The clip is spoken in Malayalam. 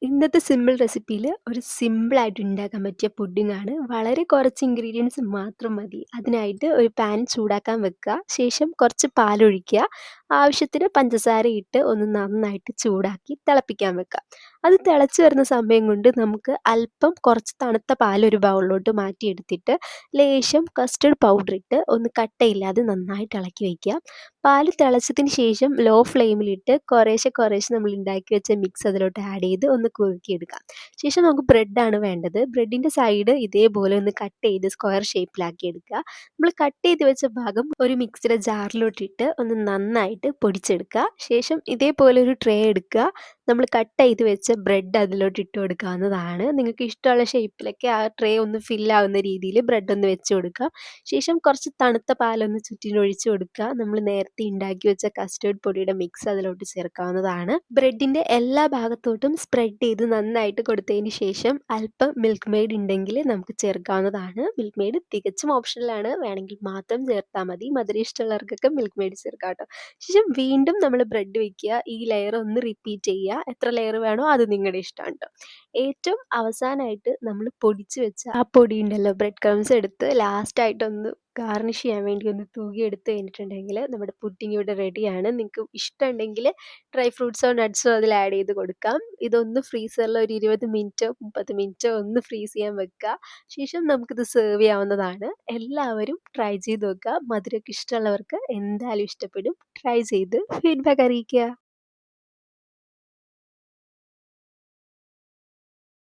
ഇന്നത്തെ സിമ്പിൾ റെസിപ്പിയിൽ ഒരു സിമ്പിളായിട്ട് ഉണ്ടാക്കാൻ പറ്റിയ പുഡിംഗാണ്. വളരെ കുറച്ച് ഇൻഗ്രീഡിയൻസ് മാത്രം മതി. അതിനായിട്ട് ഒരു പാൻ ചൂടാക്കാൻ വെക്കുക. ശേഷം കുറച്ച് പാലൊഴിക്കുക. ആവശ്യത്തിന് പഞ്ചസാര ഇട്ട് ഒന്ന് നന്നായിട്ട് ചൂടാക്കി തിളപ്പിക്കാൻ വെക്കുക. അത് തിളച്ച് വരുന്ന സമയം കൊണ്ട് നമുക്ക് അല്പം കുറച്ച് തണുത്ത പാൽ ഒരു ബൗളിലോട്ട് മാറ്റിയെടുത്തിട്ട് ലേശം കസ്റ്റർഡ് പൗഡർ ഇട്ട് ഒന്ന് കട്ടയില്ലാതെ നന്നായിട്ട് ഇളക്കി വയ്ക്കുക. പാല് തിളച്ചതിന് ശേഷം ലോ ഫ്ലെയിമിലിട്ട് കുറേശ്ശെ കുറേശ്ശെ നമ്മൾ ഉണ്ടാക്കി വെച്ച മിക്സ് അതിലോട്ട് ആഡ് ചെയ്ത് ഒന്ന് കുറുക്കിയെടുക്കാം. ശേഷം നമുക്ക് ബ്രെഡാണ് വേണ്ടത്. ബ്രെഡിൻ്റെ സൈഡ് ഇതേപോലെ ഒന്ന് കട്ട് ചെയ്ത് സ്ക്വയർ ഷേപ്പിലാക്കി എടുക്കുക. നമ്മൾ കട്ട് ചെയ്ത് വെച്ച ഭാഗം ഒരു മിക്സിയുടെ ജാറിലോട്ടിട്ട് ഒന്ന് നന്നായിട്ട് പൊടിച്ചെടുക്കുക. ശേഷം ഇതേപോലെ ഒരു ട്രേ എടുക്കുക. നമ്മൾ കട്ട് ചെയ്ത് വെച്ച ബ്രെഡ് അതിലോട്ട് ഇട്ട് കൊടുക്കാവുന്നതാണ്. നിങ്ങൾക്ക് ഇഷ്ടമുള്ള ഷേപ്പിലൊക്കെ ആ ട്രേ ഒന്ന് ഫില്ലാവുന്ന രീതിയിൽ ബ്രെഡ് ഒന്ന് വെച്ച് കൊടുക്കുക. ശേഷം കുറച്ച് തണുത്ത പാലൊന്ന് ചുറ്റിനൊഴിച്ച് കൊടുക്കുക. നമ്മൾ നേരത്തെ ഉണ്ടാക്കി വെച്ച കസ്റ്റേർഡ് പൊടിയുടെ മിക്സ് അതിലോട്ട് ചേർക്കാവുന്നതാണ്. ബ്രെഡിൻ്റെ എല്ലാ ഭാഗത്തോട്ടും സ്പ്രെഡ് ചെയ്ത് നന്നായിട്ട് കൊടുത്തതിന് ശേഷം അല്പം മിൽക്ക് മെയ്ഡ് ഉണ്ടെങ്കിൽ നമുക്ക് ചേർക്കാവുന്നതാണ്. മിൽക്ക് മെയ്ഡ് തികച്ചും ഓപ്ഷണലാണ്. വേണമെങ്കിൽ മാത്രം ചേർത്താൽ മതി. മധുരം ഇഷ്ടമുള്ളവർക്കൊക്കെ മിൽക്ക് മെയ്ഡ് ചേർക്കാം കേട്ടോ. ശേഷം വീണ്ടും നമ്മൾ ബ്രെഡ് വയ്ക്കുക. ഈ ലെയർ ഒന്ന് റിപ്പീറ്റ് ചെയ്യുക. എത്ര ലെയർ വേണോ അത് നിങ്ങളുടെ ഇഷ്ടമാണ് കേട്ടോ. ഏറ്റവും അവസാനമായിട്ട് നമ്മൾ പൊടിച്ച് വെച്ച ആ പൊടി ഉണ്ടല്ലോ, ബ്രെഡ് ക്രംസ് എടുത്ത് ലാസ്റ്റായിട്ടൊന്ന് ഗാർണിഷ് ചെയ്യാൻ വേണ്ടി ഒന്ന് തൂകി എടുത്ത് കഴിഞ്ഞിട്ടുണ്ടെങ്കിൽ നമ്മുടെ പുഡിംഗ് ഇവിടെ റെഡിയാണ്. നിങ്ങൾക്ക് ഇഷ്ടമുണ്ടെങ്കിൽ ഡ്രൈ ഫ്രൂട്ട്സോ നട്ട്സോ അതിൽ ആഡ് ചെയ്ത് കൊടുക്കാം. ഇതൊന്ന് ഫ്രീസറിൽ ഒരു 20 മിനിറ്റോ 30 മിനിറ്റോ ഒന്ന് ഫ്രീസ് ചെയ്യാൻ വെക്കുക. ശേഷം നമുക്കിത് സെർവ് ചെയ്യാവുന്നതാണ്. എല്ലാവരും ട്രൈ ചെയ്ത് നോക്കുക. മധുരമൊക്കെ ഇഷ്ടമുള്ളവർക്ക് എന്തായാലും ഇഷ്ടപ്പെടും. ട്രൈ ചെയ്ത് ഫീഡ്ബാക്ക് അറിയിക്കുക.